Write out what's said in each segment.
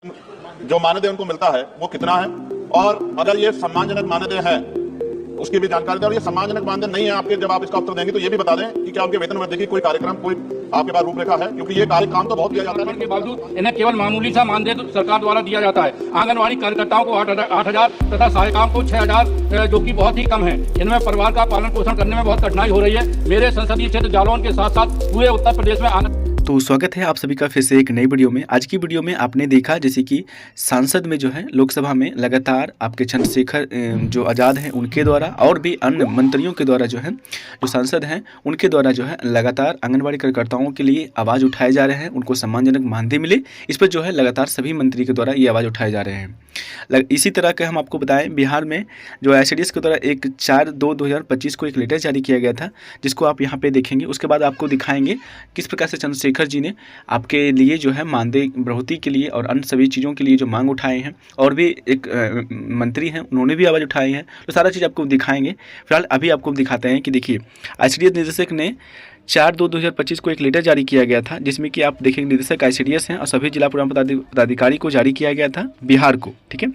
जो मानदेय उनको मिलता है वो कितना है, और अगर ये सम्मानजनक मानदेय है उसकी भी जानकारी दें। और ये सम्मानजनक मानदेय नहीं है आपके, जब आप इसका उत्तर देंगे तो ये भी बता दें कि क्या उनके वेतन वृद्धि की कोई कार्यक्रम, कोई आपके पास रूपरेखा है, क्योंकि ये काम तो बहुत दिया जाता है के बावजूद इन्हें केवल मामूली सा मानदेय सरकार द्वारा दिया जाता है। आंगनवाड़ी कार्यकर्ताओं को 8,000 तथा सहायिकाओं को 6,000, जो कि बहुत ही कम है। इनमें परिवार का पालन पोषण करने में बहुत कठिनाई हो रही है। मेरे संसदीय क्षेत्र जालौन के साथ साथ पूरे उत्तर प्रदेश में तो स्वागत है आप सभी का फिर से एक नई वीडियो में। आज की वीडियो में आपने देखा जैसे कि सांसद में जो है लोकसभा में लगातार आपके चंद्रशेखर जो आज़ाद हैं उनके द्वारा और भी अन्य मंत्रियों के द्वारा जो है जो सांसद हैं उनके द्वारा जो है लगातार आंगनबाड़ी कार्यकर्ताओं के लिए आवाज़ उठाए जा रहे हैं, उनको सम्मानजनक मानदेय मिले, इस पर जो है लगातार सभी मंत्री के द्वारा ये आवाज़ उठाए जा रहे हैं। इसी तरह के हम आपको बताएं, बिहार में जो ICDS के द्वारा एक 4/2/2025 को एक लेटर जारी किया गया था, जिसको आप यहाँ पे देखेंगे। उसके बाद आपको दिखाएंगे किस प्रकार से चंद्रशेखर जी ने आपके लिए जो है मानदेय बढ़ोतरी के लिए और अन्य सभी चीज़ों के लिए जो मांग उठाए हैं, और भी एक मंत्री हैं उन्होंने भी आवाज़ उठाई है। तो सारा चीज़ आपको दिखाएंगे। फिलहाल अभी आपको दिखाते हैं कि देखिए ICDS निदेशक ने 4/2/2025 को एक लेटर जारी किया गया था, जिसमें कि आप देखेंगे निदेशक ICDS हैं और सभी जिला प्रोग्राम पदाधिकारी को जारी किया गया था बिहार को। ठीक है,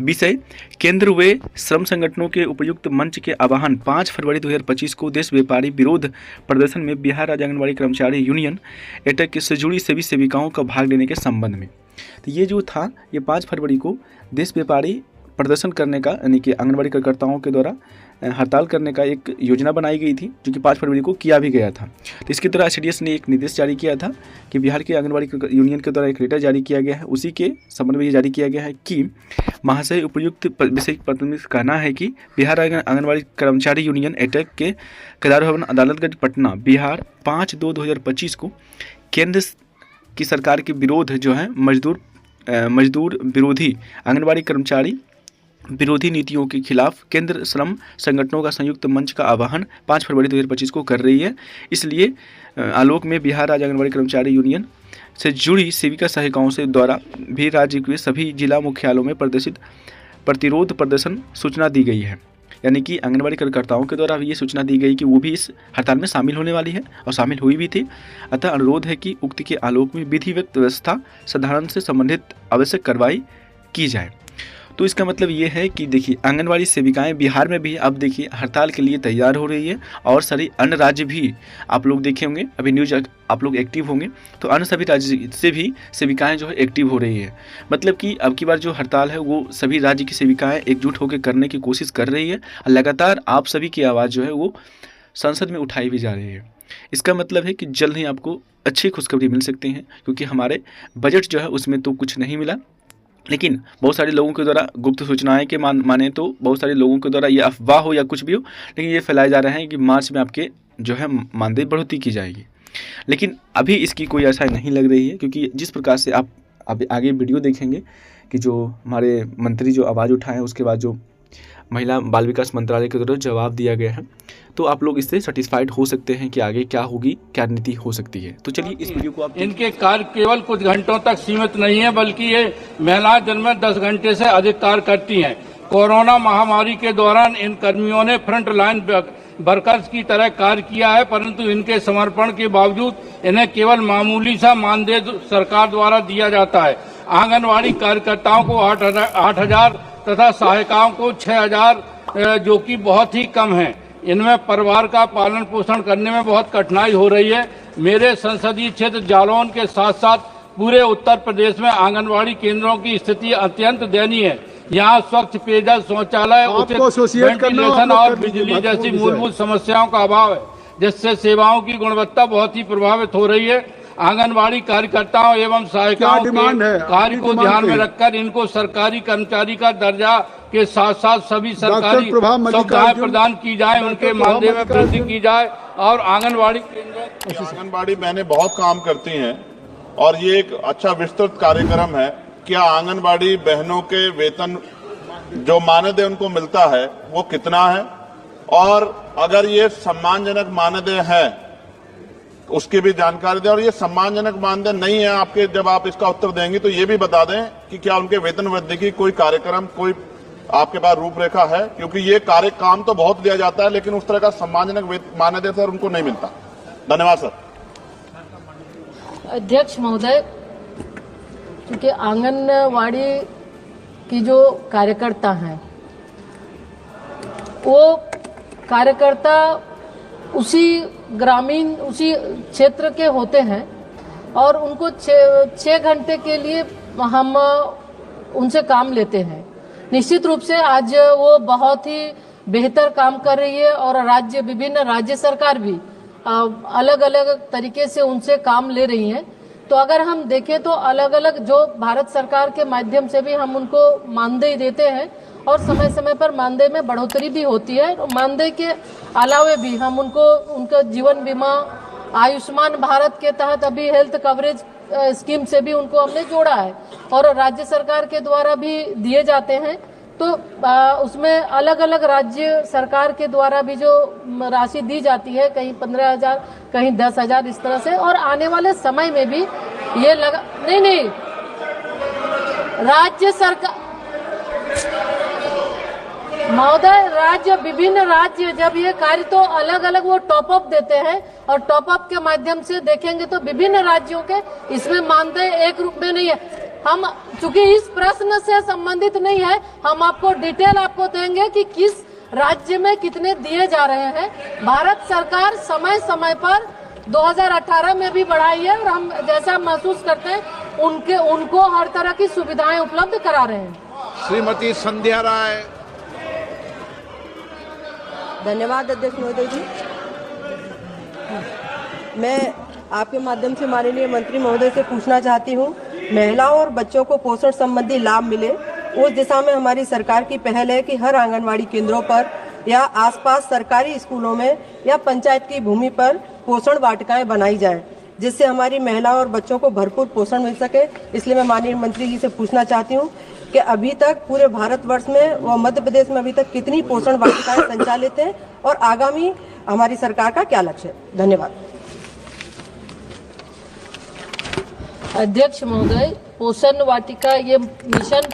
विषय केंद्र व श्रम संगठनों के उपयुक्त मंच के आह्वान 5 फरवरी 2025 को देश व्यापारी विरोध प्रदर्शन में बिहार राज्य आंगनबाड़ी कर्मचारी यूनियन एटक से जुड़ी सभी सेविकाओं का भाग लेने के संबंध में। तो ये जो था ये 5 फरवरी को देश व्यापारी प्रदर्शन करने का, यानी कि आंगनबाड़ी कार्यकर्ताओं के द्वारा हड़ताल करने का एक योजना बनाई गई थी, जो कि 5 फरवरी को किया भी गया था। तो इसके द्वारा ICDS ने एक निर्देश जारी किया था कि बिहार के आंगनबाड़ी यूनियन के द्वारा एक लेटर जारी किया गया है। उसी के संबंध में ये जारी किया गया है कि महाशय उपयुक्त विषय पत्र में कहना है कि बिहार आंगनबाड़ी कर्मचारी यूनियन एटक के केदार भवन अदालतगंज पटना बिहार 5/2/2025 को केंद्र की सरकार के विरोध जो है मजदूर विरोधी आंगनबाड़ी कर्मचारी विरोधी नीतियों के खिलाफ केंद्र श्रम संगठनों का संयुक्त मंच का आह्वान 5 फरवरी 2025 को कर रही है। इसलिए आलोक में बिहार राज्य आंगनबाड़ी कर्मचारी यूनियन से जुड़ी सेविका सहायिकाओं से द्वारा भी राज्य के सभी जिला मुख्यालयों में प्रदर्शित प्रतिरोध प्रदर्शन सूचना दी गई है। यानी कि आंगनबाड़ी कार्यकर्ताओं के द्वारा भी ये सूचना दी गई कि वो भी इस हड़ताल में शामिल होने वाली है और शामिल हुई भी थी। अतः अनुरोध है कि उक्त के आलोक में विधिवत व्यवस्था साधारण से संबंधित आवश्यक कार्रवाई की जाए। तो इसका मतलब ये है कि देखिए आंगनबाड़ी सेविकाएं बिहार में भी अब देखिए हड़ताल के लिए तैयार हो रही है, और सारी अन्य राज्य भी आप लोग देखे होंगे, अभी न्यूज आप लोग एक्टिव होंगे तो अन्य सभी राज्य से भी सेविकाएं जो है एक्टिव हो रही है। मतलब कि अब की बार जो हड़ताल है वो सभी राज्य की सेविकाएं एकजुट होकर करने की कोशिश कर रही है, और लगातार आप सभी की आवाज़ जो है वो संसद में उठाई भी जा रही है। इसका मतलब है कि जल्द ही आपको अच्छी खुशखबरी मिल सकती हैं, क्योंकि हमारे बजट जो है उसमें तो कुछ नहीं मिला, लेकिन बहुत सारे लोगों के द्वारा गुप्त सूचनाएं के माने तो बहुत सारे लोगों के द्वारा ये अफवाह हो या कुछ भी हो, लेकिन ये फैलाए जा रहे हैं कि मार्च में आपके जो है मानदेय बढ़ोतरी की जाएगी। लेकिन अभी इसकी कोई आशा नहीं लग रही है, क्योंकि जिस प्रकार से आप अभी आगे वीडियो देखेंगे कि जो हमारे मंत्री जो आवाज़ उठाए हैं, उसके बाद जो महिला बाल विकास मंत्रालय के द्वारा जवाब दिया गया है, तो आप लोग इससे सेटिस्फाइड हो सकते हैं कि आगे क्या होगी, क्या नीति हो सकती है। तो चलिए इस वीडियो को आप इनके कार्य केवल कुछ घंटों तक सीमित नहीं है, बल्कि ये महिलाएं दिन में 10 घंटे से अधिक कार्य करती हैं। कोरोना महामारी के दौरान इन कर्मियों ने फ्रंट लाइन वर्कर्स की तरह कार्य किया है, परंतु इनके समर्पण के बावजूद इन्हें केवल मामूली सा मानदेय सरकार द्वारा दिया जाता है। आंगनवाड़ी कार्यकर्ताओं को 8,000 तथा सहायिकाओं को 6,000, जो कि बहुत ही कम है। इनमें परिवार का पालन पोषण करने में बहुत कठिनाई हो रही है। मेरे संसदीय क्षेत्र जालौन के साथ साथ पूरे उत्तर प्रदेश में आंगनवाड़ी केंद्रों की स्थिति अत्यंत दयनीय है। यहाँ स्वच्छ पेयजल, शौचालय, उचित वेंटिलेशन और बिजली जैसी मूलभूत समस्याओं का अभाव है, जिससे सेवाओं की गुणवत्ता बहुत ही प्रभावित हो रही है। आंगनबाड़ी कार्यकर्ताओं एवं सहायिकाओं के कार्य को ध्यान में रखकर इनको सरकारी कर्मचारी का दर्जा के साथ साथ सभी सरकारी सुविधाएं प्रदान की जाए, उनके मानदेय में वृद्धि की जाए, और आंगनबाड़ी बहनें बहुत काम करती हैं और ये एक अच्छा विस्तृत कार्यक्रम है। क्या आंगनबाड़ी बहनों के वेतन जो मानदेय उनको मिलता है वो कितना है, और अगर ये सम्मानजनक मानदेय है उसकी भी जानकारी दें। और ये सम्मानजनक मानदेय नहीं है आपके, जब आप इसका उत्तर देंगे तो ये भी बता दें कि क्या उनके वेतन वृद्धि की कोई कार्यक्रम, कोई आपके पास रूपरेखा है, क्योंकि ये काम तो बहुत दिया जाता है, लेकिन उस तरह का सम्मानजनक मानदेय सर उनको नहीं मिलता। धन्यवाद सर। अध्यक्ष महोदय, क्योंकि आंगनवाड़ी की जो कार्यकर्ता हैं वो कार्यकर्ता उसी क्षेत्र के होते हैं और उनको 6 घंटे के लिए हम उनसे काम लेते हैं। निश्चित रूप से आज वो बहुत ही बेहतर काम कर रही है और विभिन्न राज्य सरकार भी अलग अलग तरीके से उनसे काम ले रही हैं। तो अगर हम देखें तो अलग अलग जो भारत सरकार के माध्यम से भी हम उनको मानदेय देते हैं और समय समय पर मानदेय में बढ़ोतरी भी होती है। मानदेय के अलावे भी हम उनको उनका जीवन बीमा, आयुष्मान भारत के तहत अभी हेल्थ कवरेज स्कीम से भी उनको हमने जोड़ा है और राज्य सरकार के द्वारा भी दिए जाते हैं। तो उसमें अलग अलग राज्य सरकार के द्वारा भी जो राशि दी जाती है, कहीं 15,000 कहीं 10,000 इस तरह से। और आने वाले समय में भी ये नहीं राज्य सरकार महोदय, विभिन्न राज्य जब ये कार्य तो अलग अलग वो टॉप अप देते हैं और टॉप अप के माध्यम से देखेंगे तो विभिन्न राज्यों के इसमें मानदेय एक रूप में नहीं है। हम चूंकि इस प्रश्न से संबंधित नहीं है, हम आपको डिटेल आपको देंगे कि किस राज्य में कितने दिए जा रहे हैं। भारत सरकार समय समय पर 2018 में भी बढ़ाई है और हम जैसा महसूस करते हैं उनको हर तरह की सुविधाएं उपलब्ध करा रहे हैं। श्रीमती संध्या राय। धन्यवाद अध्यक्ष महोदय जी। मैं आपके माध्यम से माननीय मंत्री महोदय से पूछना चाहती हूँ, महिलाओं और बच्चों को पोषण संबंधी लाभ मिले उस दिशा में हमारी सरकार की पहल है कि हर आंगनवाड़ी केंद्रों पर या आसपास सरकारी स्कूलों में या पंचायत की भूमि पर पोषण वाटिकाएं बनाई जाए जिससे हमारी महिलाओं और बच्चों को भरपूर पोषण मिल सके। इसलिए मैं माननीय मंत्री जी से पूछना चाहती हूँ कि अभी तक पूरे भारतवर्ष में व मध्य प्रदेश में अभी तक कितनी पोषण वाटिकाएं संचालित हैं और आगामी हमारी सरकार का क्या लक्ष्य है। धन्यवाद। अध्यक्ष महोदय, पोषण वाटिका ये मिशन